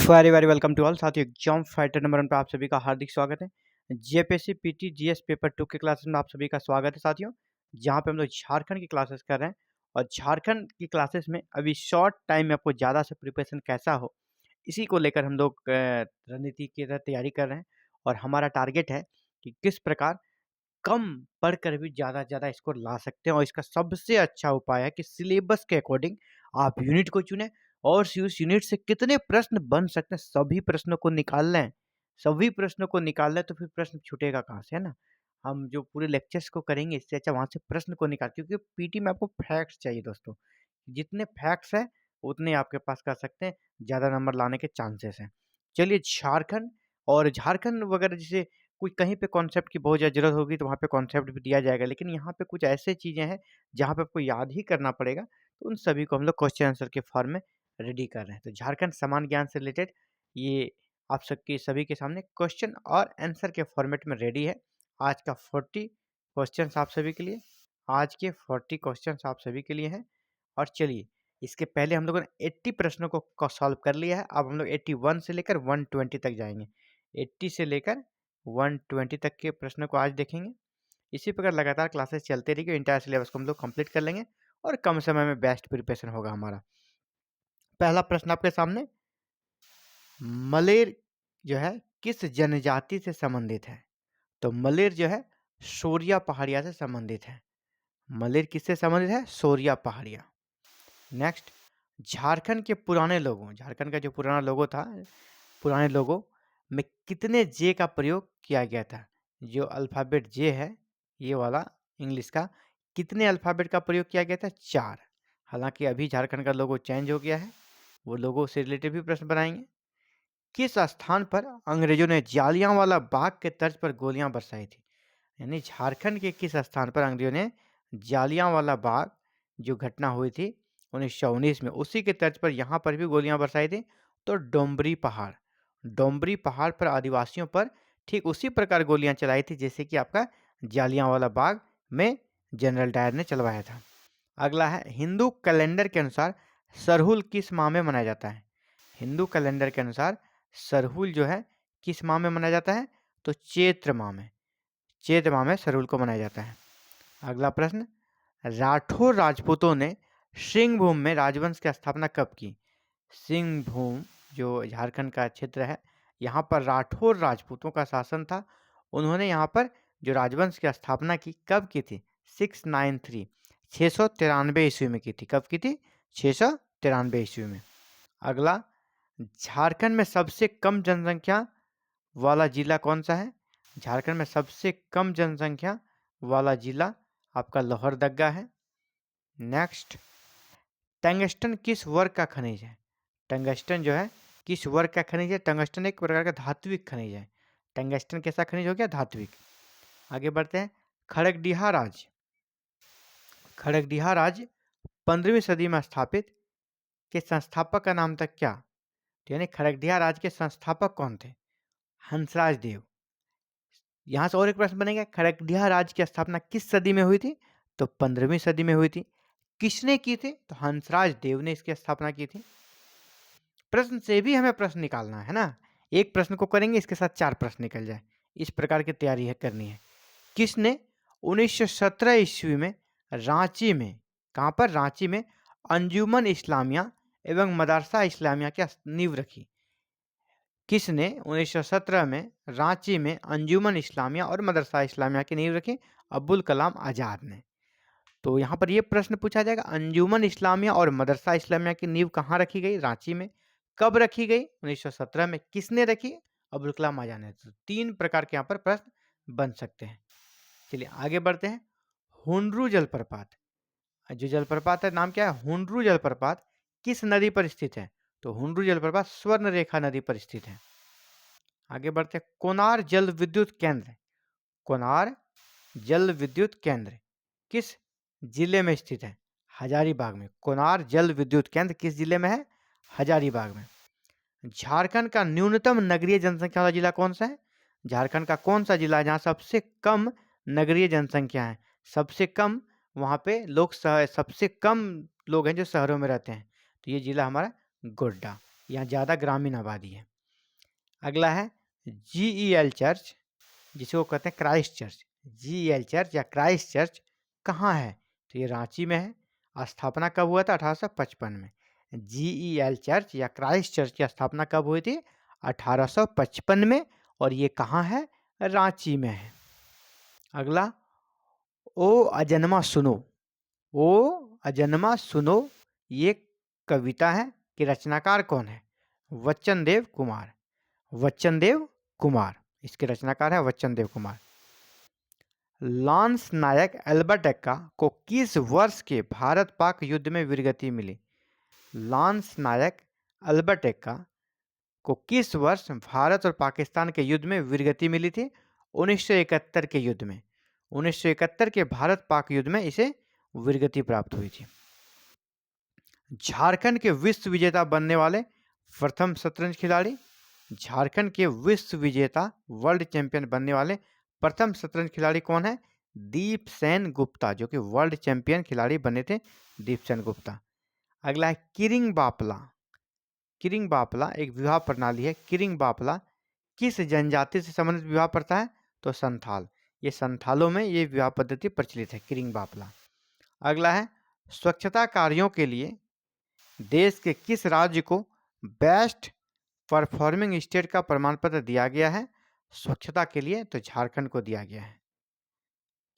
Very very welcome to all साथियों। Exam fighter number 1 पे आप सभी का हार्दिक स्वागत है। जेपीएससी पीटी जीएस पेपर 2 के क्लासेस में आप सभी का स्वागत है साथियों, जहां पे हम लोग झारखंड की क्लासेस कर रहे हैं। और झारखंड की क्लासेस में अभी शॉर्ट टाइम में आपको ज़्यादा से प्रिपरेशन कैसा हो, इसी को लेकर हम लोग रणनीति की तरह तैयारी कर रहे हैं। और हमारा टारगेट है कि किस प्रकार कम पढ़कर भी ज़्यादा से ज़्यादा स्कोर ला सकते हैं। और इसका सबसे अच्छा उपाय है कि सिलेबस के अकॉर्डिंग आप यूनिट को चुनें और उस यूनिट से कितने प्रश्न बन सकते हैं सभी प्रश्नों को निकाल लें। सभी प्रश्नों को निकाल लें तो फिर प्रश्न छूटेगा कहाँ से, है ना? हम जो पूरे लेक्चर्स को करेंगे इससे अच्छा वहाँ से प्रश्न को निकाल, क्योंकि पीटी में आपको फैक्ट्स चाहिए दोस्तों। जितने फैक्ट्स हैं उतने आपके पास कर सकते हैं, ज़्यादा नंबर लाने के चांसेस हैं। चलिए झारखंड और झारखंड वगैरह जैसे कोई कहीं पे कॉन्सेप्ट की बहुत ज़्यादा ज़रूरत होगी तो वहाँ पे कॉन्सेप्ट भी दिया जाएगा, लेकिन यहाँ पे कुछ ऐसे चीज़ें हैं जहाँ पे आपको याद ही करना पड़ेगा, तो उन सभी को हम लोग क्वेश्चन आंसर के फॉर्म में रेडी कर रहे हैं। तो झारखंड समान ज्ञान से रिलेटेड ये आप सबके सभी के सामने क्वेश्चन और आंसर के फॉर्मेट में रेडी है। आज का 40 क्वेश्चंस आप सभी के लिए, आज के 40 क्वेश्चंस आप सभी के लिए हैं। और चलिए इसके पहले हम लोगों ने 80 प्रश्नों को सॉल्व कर लिया है। अब हम लोग 81 से लेकर 120 तक जाएंगे। 80 से लेकर 120 तक के प्रश्नों को आज देखेंगे। इसी प्रकार लगातार क्लासेस चलते रहेंगे, इंटायर सिलेबस को हम लोग कंप्लीट कर लेंगे और कम समय में बेस्ट प्रिपरेशन होगा हमारा। पहला प्रश्न आपके सामने, मलेर जो है किस जनजाति से संबंधित है? तो मलेर जो है शोरिया पहाड़िया से संबंधित है। मलेर किससे संबंधित है? शोरिया पहाड़िया। नेक्स्ट, झारखंड के पुराने लोगों, झारखंड का जो पुराना लोगो था, पुराने लोगों में कितने जे का प्रयोग किया गया था? जो अल्फ़ाबेट जे है ये वाला इंग्लिश का, कितने अल्फ़ाबेट का प्रयोग किया गया था? 4। हालांकि अभी झारखंड का लोगो चेंज हो गया है, वो लोगो से रिलेटेड भी प्रश्न बनाएंगे। किस स्थान पर अंग्रेजों ने जालियांवाला बाग के तर्ज पर गोलियां बरसाई थी? यानी झारखंड के किस स्थान पर अंग्रेजों ने जालियांवाला बाग जो घटना हुई थी 1919 में, उसी के तर्ज पर यहाँ पर भी गोलियां बरसाई थी? तो डोम्बरी पहाड़, डोम्बरी पहाड़ पर आदिवासियों पर ठीक उसी प्रकार गोलियां चलाई थी जैसे कि आपका जालियांवाला बाग में जनरल डायर ने चलवाया था। अगला है, हिंदू कैलेंडर के अनुसार सरहुल किस माह में मनाया जाता है? हिंदू कैलेंडर के अनुसार सरहुल जो है किस माह में मनाया जाता है? तो चैत्र माह में, चैत्र माह में सरहुल को मनाया जाता है। अगला प्रश्न, राठौर राजपूतों ने सिंहभूम में राजवंश की स्थापना कब की? सिंहभूम जो झारखंड का क्षेत्र है, यहाँ पर राठौर राजपूतों का शासन था। उन्होंने यहाँ पर जो राजवंश की स्थापना की कब की थी? 693, 693 ईस्वी में की थी। कब की थी? 693 ईस्वी में। अगला, झारखंड में सबसे कम जनसंख्या वाला जिला कौन सा है? झारखंड में सबसे कम जनसंख्या वाला जिला आपका लोहरदग्गा है। नेक्स्ट, टंगस्टन किस वर्ग का खनिज है? टंगस्टन जो है किस वर्ग का खनिज है? टंगस्टन एक प्रकार का धात्विक खनिज है। टंगस्टन कैसा खनिज हो गया? धात्विक। आगे बढ़ते हैं, खड़गडिहा राज्य, खड़गडिहा राज्य 15वीं सदी में स्थापित के संस्थापक का नाम था क्या? तो यानी खड़गडिहा राज्य के संस्थापक कौन थे? हंसराज देव। यहाँ से और एक प्रश्न बनेगा, खड़गडिहा राज्य की स्थापना किस सदी में हुई थी? तो 15वीं सदी में हुई थी। किसने की थी? तो हंसराज देव ने इसकी स्थापना की थी। प्रश्न से भी हमें प्रश्न निकालना है ना, एक प्रश्न को करेंगे इसके साथ 4 प्रश्न निकल जाए, इस प्रकार की तैयारी है करनी है। किसने 1917 ईस्वी में रांची में, कहाँ पर? रांची में अंजुमन इस्लामिया एवं मदरसा इस्लामिया की नींव रखी? किसने 1917 में रांची में अंजुमन इस्लामिया और मदरसा इस्लामिया की नींव रखी? अब्दुल कलाम आज़ाद ने। तो यहाँ पर यह प्रश्न पूछा जाएगा, अंजुमन इस्लामिया और मदरसा इस्लामिया की नींव कहाँ रखी गई? रांची में। कब रखी गई? 1917 में। किसने रखी? अब्दुल कलाम आज़ाद ने। तो 3 प्रकार के यहाँ पर प्रश्न बन सकते हैं। चलिए आगे बढ़ते हैं। हुंड्रू जलप्रपात, जो जलप्रपात है नाम क्या है? हुंड्रू जलप्रपात किस नदी पर स्थित है? तो हुंड्रू जलप्रपात स्वर्ण रेखा नदी पर स्थित है। आगे बढ़ते हैं, कोनार जल विद्युत केंद्र, कोनार जल विद्युत केंद्र किस जिले में स्थित है? हजारीबाग में। कोनार जल विद्युत केंद्र किस जिले में है? हजारीबाग में। झारखंड का न्यूनतम नगरीय जनसंख्या वाला जिला कौन सा है? झारखंड का कौन सा जिला है जहाँ सबसे कम नगरीय जनसंख्या है? सबसे कम वहाँ पे लोग सबसे कम लोग हैं जो शहरों में रहते हैं, तो ये जिला हमारा गोड्डा। यहाँ ज़्यादा ग्रामीण आबादी है। अगला है GEL चर्च, जिसको कहते हैं क्राइस्ट चर्च। GEL चर्च या क्राइस्ट चर्च कहाँ है? तो ये रांची में है। स्थापना कब हुआ था? 1855 में। GEL चर्च या क्राइस्ट चर्च की स्थापना कब हुई थी? 1855 में। और ये कहाँ है? रांची में है। अगला, ओ अजन्मा सुनो। ओ अजन्मा सुनो ये कविता है कि रचनाकार कौन है? वचन देव कुमार। वचन देव कुमार इसके रचनाकार है, वचन देव कुमार। लांस नायक एल्बर्ट एक्का को किस वर्ष के भारत पाक युद्ध में वीरगति मिली? लांस नायक एल्बर्ट एक्का को किस वर्ष भारत और पाकिस्तान के युद्ध में वीरगति मिली थी? 1971 के युद्ध में। 1971 के भारत पाक युद्ध में इसे वीरगति प्राप्त हुई थी। झारखंड के विश्व विजेता बनने वाले प्रथम शतरंज खिलाड़ी। झारखंड के विश्व विजेता वर्ल्ड चैंपियन बनने वाले प्रथम शतरंज खिलाड़ी कौन है? दीपसेन गुप्ता, जो कि वर्ल्ड चैंपियन खिलाड़ी बने थे, दीपसेन गुप्ता। अगला है किरिंग बापला। किरिंग बापला एक विवाह प्रणाली है। किरिंग बापला किस जनजाति से संबंधित विवाह प्रथा है? तो संथाल। ये संथालों में ये विवाह पद्धति प्रचलित है, किरिंग बापला। अगला है स्वच्छता कार्यों के लिए देश के किस राज्य को बेस्ट परफॉर्मिंग स्टेट का प्रमाण पत्र दिया गया है? स्वच्छता के लिए तो झारखंड को दिया गया है।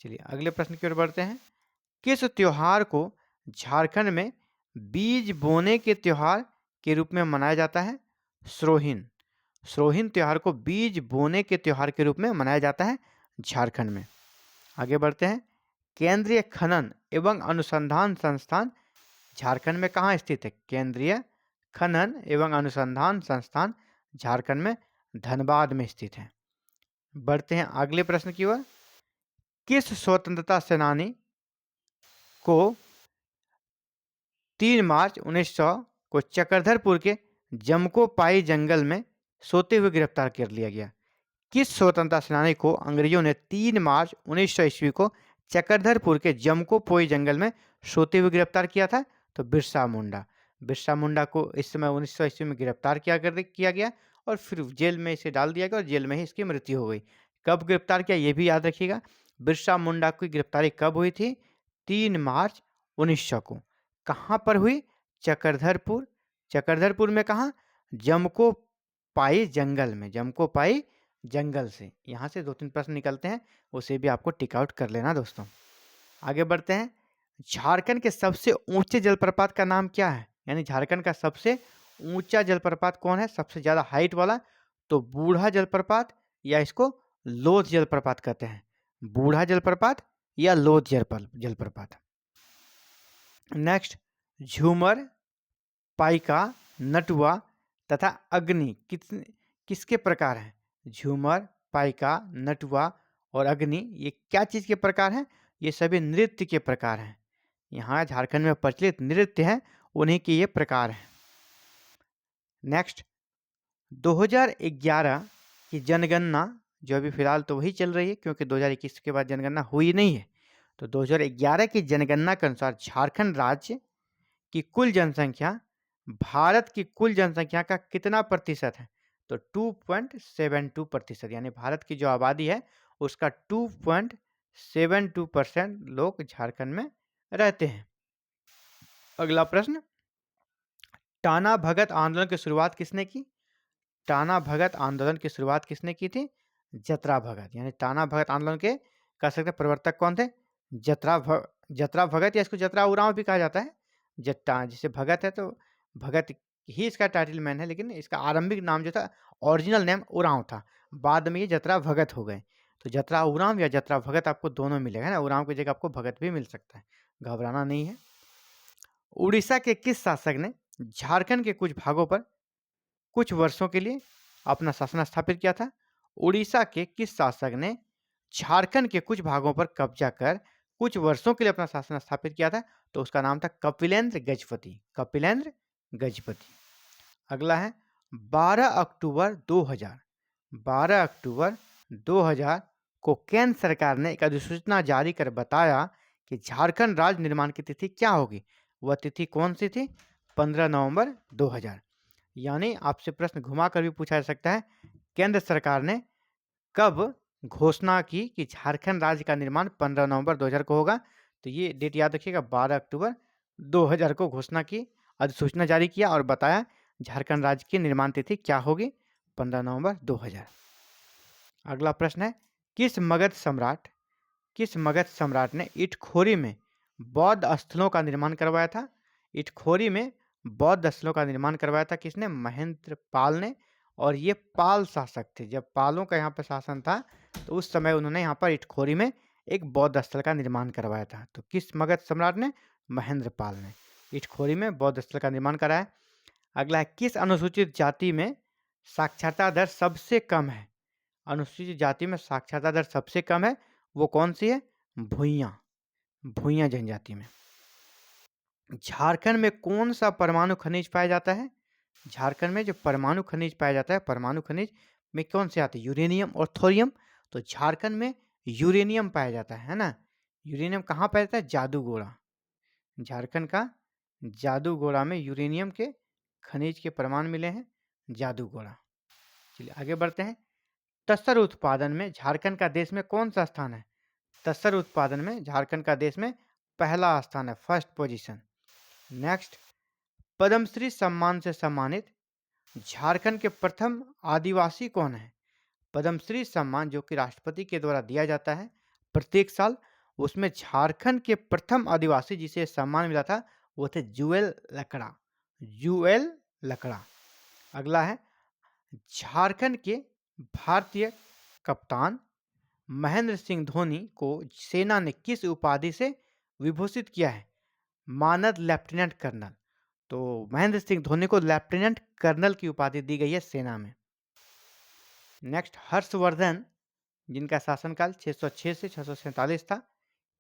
चलिए अगले प्रश्न की ओर बढ़ते हैं। किस त्योहार को झारखंड में बीज बोने के त्योहार के रूप में मनाया जाता है? स्रोहिन। स्रोहिन त्योहार को बीज बोने के त्योहार के रूप में मनाया जाता है झारखंड में। आगे बढ़ते हैं। केंद्रीय खनन एवं अनुसंधान संस्थान झारखंड में कहाँ स्थित है? केंद्रीय खनन एवं अनुसंधान संस्थान झारखंड में धनबाद में स्थित है। बढ़ते हैं अगले प्रश्न की ओर। किस स्वतंत्रता सेनानी को 3 मार्च 1900 को चक्रधरपुर के जमकोपाई जंगल में सोते हुए गिरफ्तार कर लिया गया? किस स्वतंत्रता सेनानी को अंग्रेजों ने 3 मार्च 1900 ईस्वी को चक्रधरपुर के जमकोपोई जंगल में सोते हुए गिरफ्तार किया था? तो बिरसा मुंडा। बिरसा मुंडा को इस समय 1900 ईस्वी में गिरफ्तार किया गया और फिर जेल में इसे डाल दिया गया और जेल में ही इसकी मृत्यु हो गई। कब गिरफ्तार किया ये भी याद रखिएगा। बिरसा मुंडा की गिरफ्तारी कब हुई थी? 3 मार्च 1900 को। कहाँ पर हुई? चक्रधरपुर। चक्रधरपुर में कहाँ? जमकोपाई जंगल में। जमकोपाई जंगल से। यहाँ से 2-3 प्रश्न निकलते हैं, उसे भी आपको टिक आउट कर लेना दोस्तों। आगे बढ़ते हैं। झारखंड के सबसे ऊंचे जलप्रपात का नाम क्या है? यानी झारखंड का सबसे ऊंचा जलप्रपात कौन है, सबसे ज्यादा हाइट वाला? तो बूढ़ा जलप्रपात या इसको लोध जलप्रपात कहते हैं। बूढ़ा जलप्रपात या लोध जलप्रपात। नेक्स्ट, झूमर, पाइका, नटुआ तथा अग्नि किसके प्रकार हैं? झूमर, पाइका, नटुआ और अग्नि ये क्या चीज के प्रकार हैं? ये सभी नृत्य के प्रकार हैं। यहाँ झारखंड में प्रचलित नृत्य हैं, उन्हीं के ये प्रकार हैं। नेक्स्ट, 2011 की जनगणना जो अभी फिलहाल तो वही चल रही है, क्योंकि 2021 के बाद जनगणना हुई नहीं है। तो 2011 की जनगणना के अनुसार झारखंड राज्य की कुल जनसंख्या भारत की कुल जनसंख्या का कितना प्रतिशत है? तो 2.72%। यानी भारत की जो आबादी है उसका 2.72% लोग झारखंड में रहते हैं। अगला प्रश्न, टाना भगत आंदोलन की शुरुआत किसने की? टाना भगत आंदोलन की शुरुआत किसने की थी? जतरा भगत। यानी टाना भगत आंदोलन के कह सकते प्रवर्तक कौन थे? जतरा भगत, या इसको जतरा उरांव भी कहा जाता है। जैसे भगत है तो भगत ही इसका टाइटल मैन है, लेकिन इसका आरंभिक नाम जो था, ओरिजिनल नेम उरांव था। बाद में ये जतरा भगत हो गए। तो जतरा उरांव या जतरा भगत आपको दोनों मिलेगा ना, उरांव की जगह आपको भगत भी मिल सकता है, घबराना नहीं है। उड़ीसा के किस शासक ने झारखंड के कुछ भागों पर कुछ वर्षों के लिए अपना शासन स्थापित किया था? उड़ीसा के किस शासक ने झारखंड के कुछ भागों पर कब्जा कर कुछ वर्षों के लिए अपना शासन स्थापित किया था? तो उसका नाम था कपिलेंद्र गजपति। कपिलेंद्र गजपति। अगला है 12 अक्टूबर 2000। 12 अक्टूबर 2000 को केंद्र सरकार ने एक अधिसूचना जारी कर बताया कि झारखंड राज्य निर्माण की तिथि क्या होगी। वह तिथि कौन सी थी? 15 नवंबर 2000। यानी आपसे प्रश्न घुमा कर भी पूछा जा सकता है, केंद्र सरकार ने कब घोषणा की कि झारखंड राज्य का निर्माण 15 नवंबर 2000 को होगा? तो ये डेट याद रखिएगा, 12 अक्टूबर 2000 को घोषणा की, अधिसूचना जारी किया और बताया झारखंड राज्य की निर्माण तिथि क्या होगी? 15 नवंबर 2000। अगला प्रश्न है, किस मगध सम्राट ने इटखोरी में बौद्ध स्थलों का निर्माण करवाया था? इटखोरी में बौद्ध स्थलों का निर्माण करवाया था किसने? महेंद्र पाल ने। और ये पाल शासक थे, जब पालों का यहाँ पर शासन था तो उस समय उन्होंने यहाँ पर इटखोरी में एक बौद्ध स्थल का निर्माण करवाया था। तो किस मगध सम्राट ने? महेंद्र पाल ने इटखोरी में बौद्ध स्थल का निर्माण कराया। अगला है, किस अनुसूचित जाति में साक्षरता दर सबसे कम है? अनुसूचित जाति में साक्षरता दर सबसे कम है, वो कौन सी है? भूइयां जनजाति में। झारखंड में कौन सा परमाणु खनिज पाया जाता है? झारखंड में जो परमाणु खनिज पाया जाता है, परमाणु खनिज में कौन से आते हैं? यूरेनियम और थोरियम। तो झारखंड में यूरेनियम पाया जाता है ना। यूरेनियम कहाँ पाया जाता है? जादूगोड़ा। झारखंड का जादूगोड़ा में यूरेनियम के खनिज के प्रमाण मिले हैं, जादूगोड़ा। चलिए आगे बढ़ते हैं। तसर उत्पादन में झारखंड का देश में कौन सा स्थान है? तसर उत्पादन में झारखंड का देश में पहला स्थान है, फर्स्ट पोजीशन। नेक्स्ट, पद्मश्री सम्मान से सम्मानित झारखंड के प्रथम आदिवासी कौन है? पद्मश्री सम्मान जो कि राष्ट्रपति के द्वारा दिया जाता है प्रत्येक साल, उसमें झारखंड के प्रथम आदिवासी जिसे सम्मान मिला था वो थे जुएल लकड़ा। जुएल लकड़ा। अगला है, झारखंड के भारतीय कप्तान महेंद्र सिंह धोनी को सेना ने किस उपाधि से विभूषित किया है? मानद लेफ्टिनेंट कर्नल। तो महेंद्र सिंह धोनी को लेफ्टिनेंट कर्नल की उपाधि दी गई है सेना में। नेक्स्ट, हर्षवर्धन जिनका शासनकाल 606 से 647 था,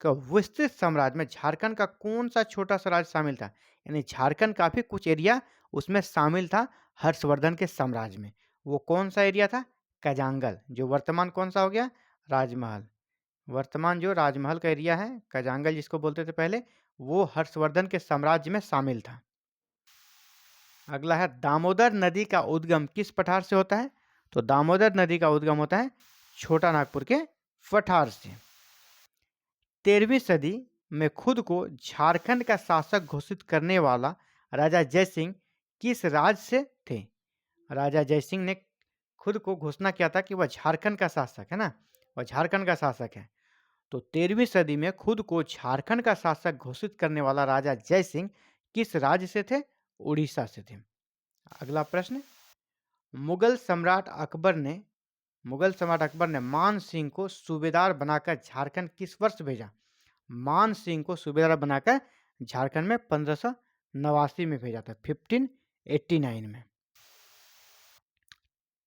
का विस्तृत साम्राज्य में झारखंड का कौन सा छोटा सा राज्य शामिल था? यानी झारखंड का भी कुछ एरिया उसमें शामिल था हर्षवर्धन के साम्राज्य में। वो कौन सा एरिया था? कजांगल, जो वर्तमान कौन सा हो गया? राजमहल। वर्तमान जो राजमहल का एरिया है, कजांगल जिसको बोलते थे पहले, वो हर्षवर्धन के साम्राज्य में शामिल था। अगला है, दामोदर नदी का उद्गम किस पठार से होता है? तो दामोदर नदी का उद्गम होता है छोटा नागपुर के पठार से। 13वीं सदी में खुद को झारखंड का शासक घोषित करने वाला राजा जयसिंह किस राज्य से थे? राजा जयसिंह ने खुद को घोषणा किया था कि वह झारखंड का शासक है ना, वह झारखंड का शासक है। तो 13वीं सदी में खुद को झारखंड का शासक घोषित करने वाला राजा जयसिंह किस राज्य से थे? उड़ीसा से थे। अगला प्रश्न, मुगल सम्राट अकबर ने मान सिंह को सूबेदार बनाकर झारखंड किस वर्ष भेजा? मान सिंह को सूबेदार बनाकर झारखंड में 1589 में भेजा था, 1589 में।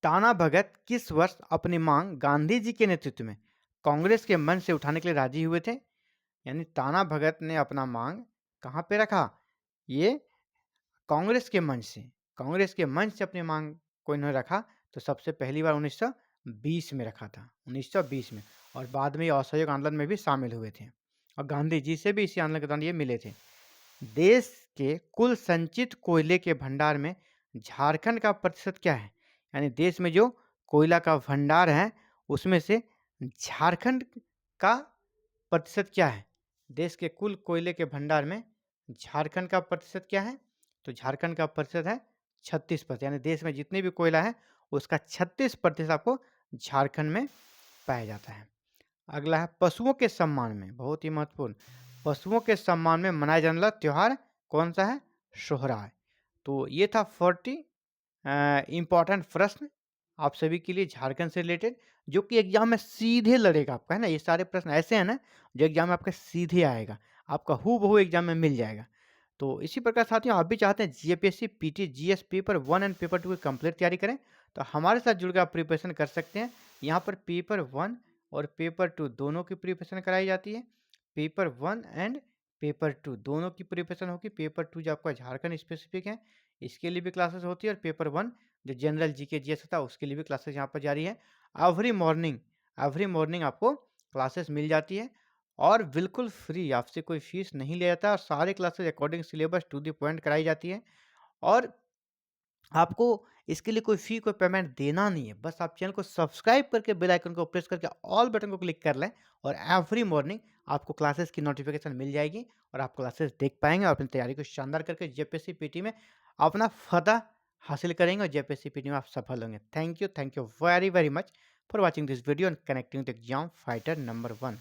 ताना भगत किस वर्ष अपनी मांग गांधी जी के नेतृत्व में कांग्रेस के मंच से उठाने के लिए राजी हुए थे? यानी ताना भगत ने अपना मांग कहाँ पे रखा? ये कांग्रेस के मंच से अपनी मांग को इन्होंने रखा। तो सबसे पहली बार 1920 में रखा था, 1920 में। और बाद में ये असहयोग आंदोलन में भी शामिल हुए थे और गांधी जी से भी इसी आंदोलन के दौरान ये मिले थे। देश के कुल संचित कोयले के भंडार में झारखंड का प्रतिशत क्या है? यानी देश में जो कोयला का भंडार है उसमें से झारखंड का प्रतिशत क्या है? देश के कुल कोयले के भंडार में झारखंड का प्रतिशत क्या है? तो झारखंड का प्रतिशत है 36%। यानी देश में जितने भी कोयला है उसका 36% आपको झारखंड में पाया जाता है। अगला है, पशुओं के सम्मान में, बहुत ही महत्वपूर्ण, पशुओं के सम्मान में मनाया जाने वाला त्योहार कौन सा है? सोहराय। तो ये था 40 इंपॉर्टेंट प्रश्न आप सभी के लिए झारखंड से रिलेटेड, जो कि एग्जाम में सीधे लड़ेगा आपका, है ना। ये सारे प्रश्न ऐसे हैं ना जो एग्जाम में आपके सीधे आएगा, आपका हूबहू एग्जाम में मिल जाएगा। तो इसी प्रकार साथियों, आप भी चाहते हैं GPSC PT GS paper 1 and paper 2 की कंप्लीट तैयारी करें, तो हमारे साथ जुड़कर आप प्रिपरेशन कर सकते हैं। यहाँ पर पेपर 1 और पेपर 2 दोनों की प्रिपरेशन कराई जाती है। पेपर 1 एंड पेपर 2 दोनों की प्रिपरेशन होगी। पेपर 2 जो आपका झारखंड स्पेसिफिक है, इसके लिए भी क्लासेस होती है, और पेपर 1 जो जनरल जीके जीएस होता है उसके लिए भी क्लासेस यहाँ पर जारी है। एवरी मॉर्निंग आपको क्लासेस मिल जाती है और बिल्कुल फ्री, आपसे कोई फीस नहीं लिया जाता, और सारे classes according syllabus to the point कराई जाती है। और आपको इसके लिए कोई फ़ी, कोई पेमेंट देना नहीं है। बस आप चैनल को सब्सक्राइब करके बेल आइकन को प्रेस करके ऑल बटन को क्लिक कर लें और एवरी मॉर्निंग आपको क्लासेस की नोटिफ़िकेशन मिल जाएगी और आप क्लासेस देख पाएँगे और अपनी तैयारी को शानदार करके जेपीएससी पीटी में अपना फ़तह हासिल करेंगे और जेपीएससी पीटी में आप सफल होंगे। Thank you very, very much for watching this video and connecting the exam fighter number 1।